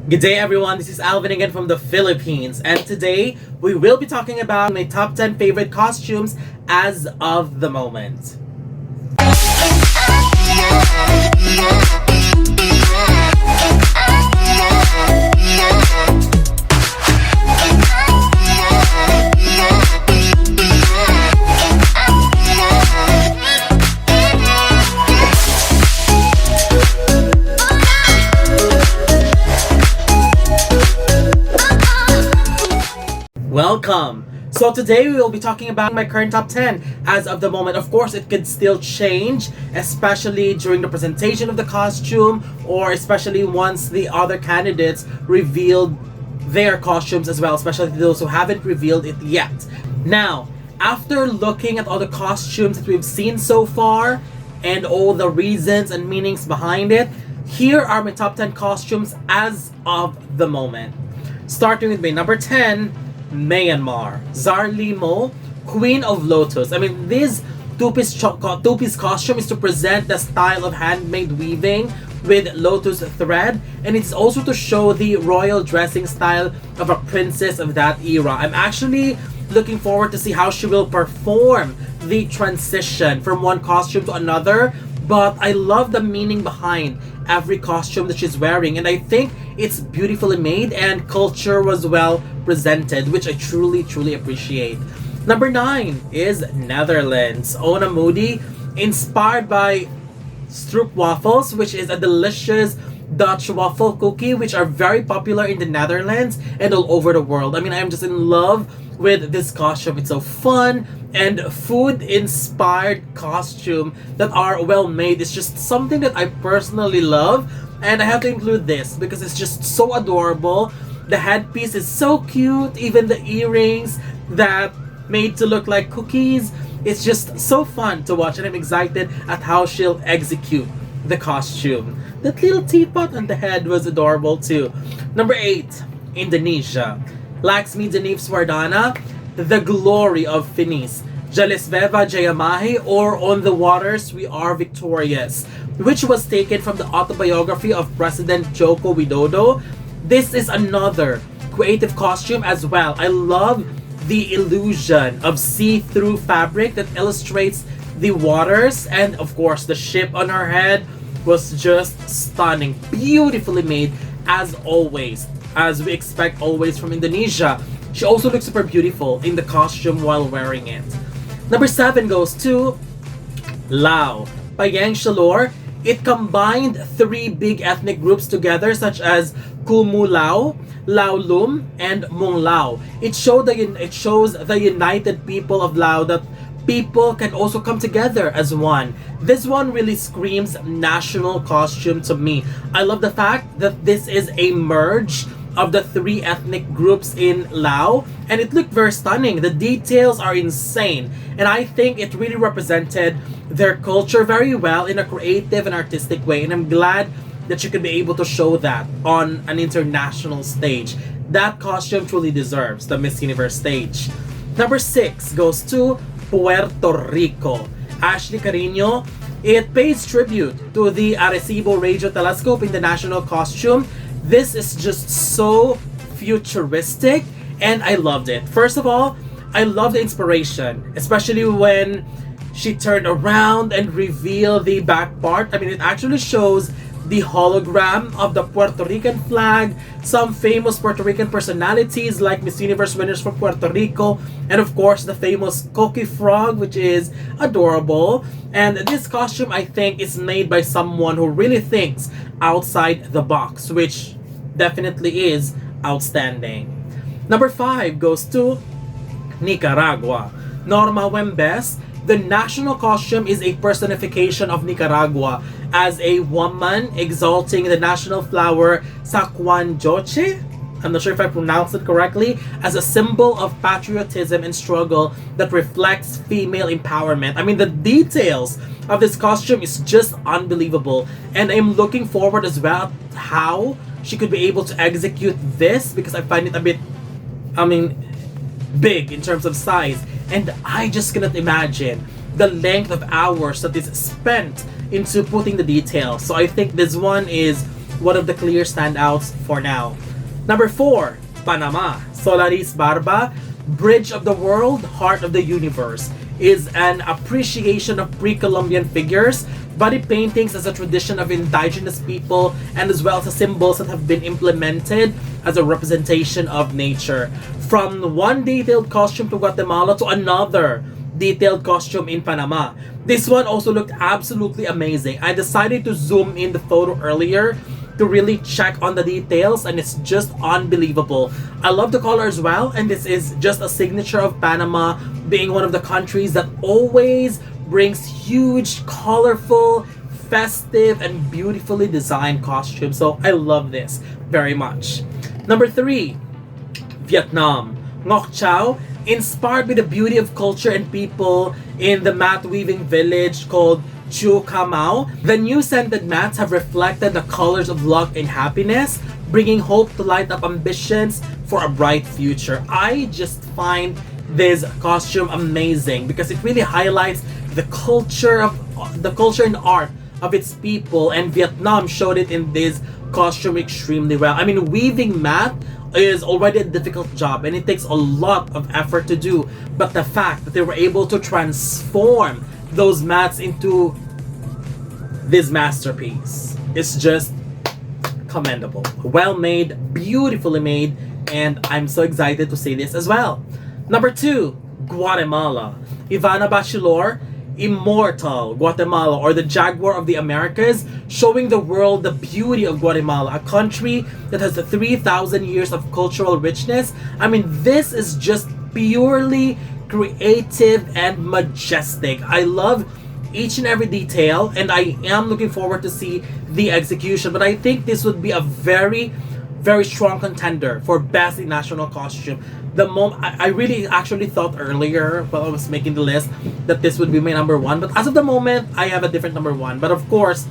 Good day everyone, this is Alvin again from the Philippines, and today we will be talking about my top 10 favorite costumes as of the moment. Welcome! So today we will be talking about my current top 10 as of the moment. Of course, it could still change, especially during the presentation of the costume or especially once the other candidates revealed their costumes as well, especially those who haven't revealed it yet. Now, after looking at all the costumes that we've seen so far and all the reasons and meanings behind it, here are my top 10 costumes as of the moment. Starting with my number 10, Myanmar, Zarlimo, Queen of Lotus. I mean, this two-piece costume is to present the style of handmade weaving with lotus thread, and it's also to show the royal dressing style of a princess of that era. I'm actually looking forward to see how she will perform the transition from one costume to another, but I love the meaning behind every costume that she's wearing, and I think it's beautifully made and culture was well presented, which I truly appreciate. Number 9 is Netherlands, Ona Moody, inspired by stroopwafels, which is a delicious Dutch waffle cookie which are very popular in the Netherlands and all over the world. I mean, I'm just in love with this costume. It's so fun and food inspired costume that are well made. It's just something that I personally love, and I have to include this because it's just so adorable. The headpiece is so cute, even the earrings that made to look like cookies. It's just so fun to watch, and I'm excited at how she'll execute the costume. That little teapot on the head was adorable too. Number 8, Indonesia, Laxmi Denif Swardana, The Glory of Finis, Jalisveva Jayamahi, or On the Waters We Are Victorious, which was taken from the autobiography of President Joko Widodo. This is another creative costume as well. I love the illusion of see-through fabric that illustrates the waters, and of course the ship on her head was just stunning, beautifully made as always, as we expect always from Indonesia. She also looks super beautiful in the costume while wearing it. Number 7 goes to Laos by Yang Shalor. It combined 3 big ethnic groups together, such as Kumu Lao, Lao Lum, and Mung Lao. It shows the united people of Lao, that people can also come together as one. This one really screams national costume to me. I love the fact that this is a merge of the 3 ethnic groups in Laos, and it looked very stunning. The details are insane, and I think it really represented their culture very well in a creative and artistic way, and I'm glad that you could be able to show that on an international stage. That costume truly deserves the Miss Universe stage. Number 6 goes to Puerto Rico, Ashley Carino. It pays tribute to the Arecibo Radio Telescope in the national costume. This is just so futuristic, and I loved it. First of all, I love the inspiration, especially when she turned around and revealed the back part. I mean, it actually shows the hologram of the Puerto Rican flag, some famous Puerto Rican personalities like Miss Universe winners from Puerto Rico, and of course the famous Coqui Frog, which is adorable. And this costume, I think, is made by someone who really thinks outside the box, which definitely is outstanding. Number 5 goes to Nicaragua, Norma Wembes. The national costume is a personification of Nicaragua as a woman exalting the national flower Sacuanjoche. I'm not sure if I pronounced it correctly, as a symbol of patriotism and struggle that reflects female empowerment. I mean, the details of this costume is just unbelievable, and I'm looking forward as well how she could be able to execute this, because I find it a bit, big in terms of size, and I just cannot imagine the length of hours that is spent into putting the details. So I think this one is one of the clear standouts for now. Number 4, Panama. Solaris Barba, Bridge of the World, Heart of the Universe, is an appreciation of pre-Columbian figures, body paintings as a tradition of indigenous people, and as well as symbols that have been implemented as a representation of nature. From one detailed costume to Guatemala to another detailed costume in Panama. This one also looked absolutely amazing. I decided to zoom in the photo earlier to really check on the details, and it's just unbelievable. I love the color as well, and this is just a signature of Panama being one of the countries that always brings huge, colorful, festive, and beautifully designed costumes. So I love this very much. Number 3, Vietnam. Ngoc Chau, inspired by the beauty of culture and people in the mat weaving village called Chu Kamau. The new scented mats have reflected the colors of luck and happiness, bringing hope to light up ambitions for a bright future. I just find this costume amazing because it really highlights the culture and art of its people, and Vietnam showed it in this costume extremely well. I mean, weaving mat is already a difficult job and it takes a lot of effort to do, but the fact that they were able to transform those mats into this masterpiece is just commendable. Well made, beautifully made, and I'm so excited to see this as well. Number 2, Guatemala. Ivana Bachelor, Immortal Guatemala, or the Jaguar of the Americas, showing the world the beauty of Guatemala, a country that has 3,000 years of cultural richness. I mean, this is just purely creative and majestic. I love each and every detail, and I am looking forward to see the execution, but I think this would be a very, very strong contender for best national costume. I really actually thought earlier while I was making the list that this would be my number 1, but as of the moment I have a different number 1. But of course,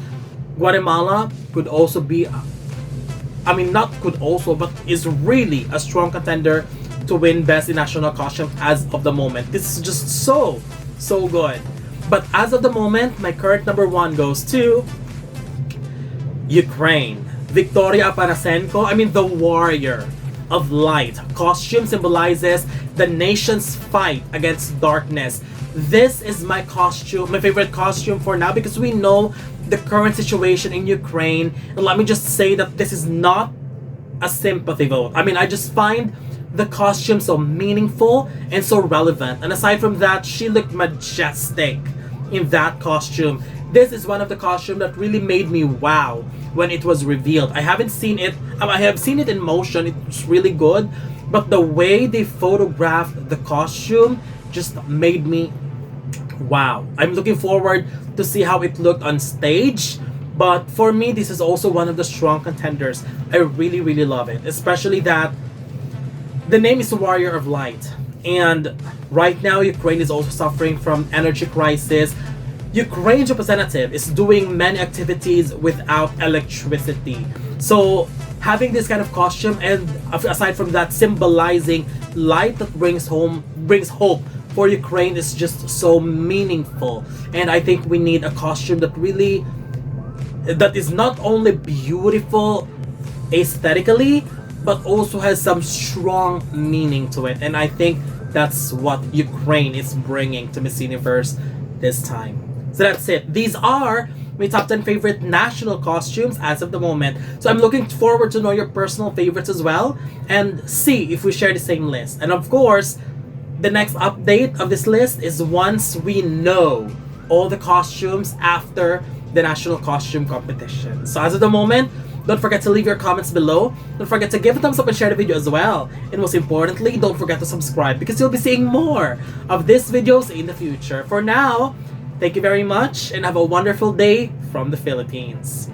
Guatemala could also be, I mean, not could also, but is really a strong contender to win best national costume as of the moment. This is just so good. But as of the moment, my current number 1 goes to Ukraine. Victoria Apanasenko, I mean, the warrior of light. Costume symbolizes the nation's fight against darkness. This is my costume, my favorite costume for now, because we know the current situation in Ukraine. And let me just say that this is not a sympathy vote. I mean, I just find the costume so meaningful and so relevant. And aside from that, she looked majestic in that costume. This is one of the costumes that really made me wow when it was revealed. I haven't seen it, I have seen it in motion, it's really good, but the way they photographed the costume just made me wow. I'm looking forward to see how it looked on stage, but for me, this is also one of the strong contenders. I really, really love it, especially that the name is Warrior of Light, and right now Ukraine is also suffering from energy crisis. Ukraine's representative is doing many activities without electricity. So having this kind of costume, and aside from that, symbolizing light that brings hope for Ukraine, is just so meaningful. And I think we need a costume that is not only beautiful aesthetically, but also has some strong meaning to it. And I think that's what Ukraine is bringing to Miss Universe this time. So that's it. These are my top 10 favorite national costumes as of the moment. So I'm looking forward to know your personal favorites as well and see if we share the same list. And of course, the next update of this list is once we know all the costumes after the national costume competition. So as of the moment, don't forget to leave your comments below. Don't forget to give a thumbs up and share the video as well. And most importantly, don't forget to subscribe because you'll be seeing more of these videos in the future. For now, thank you very much and have a wonderful day from the Philippines.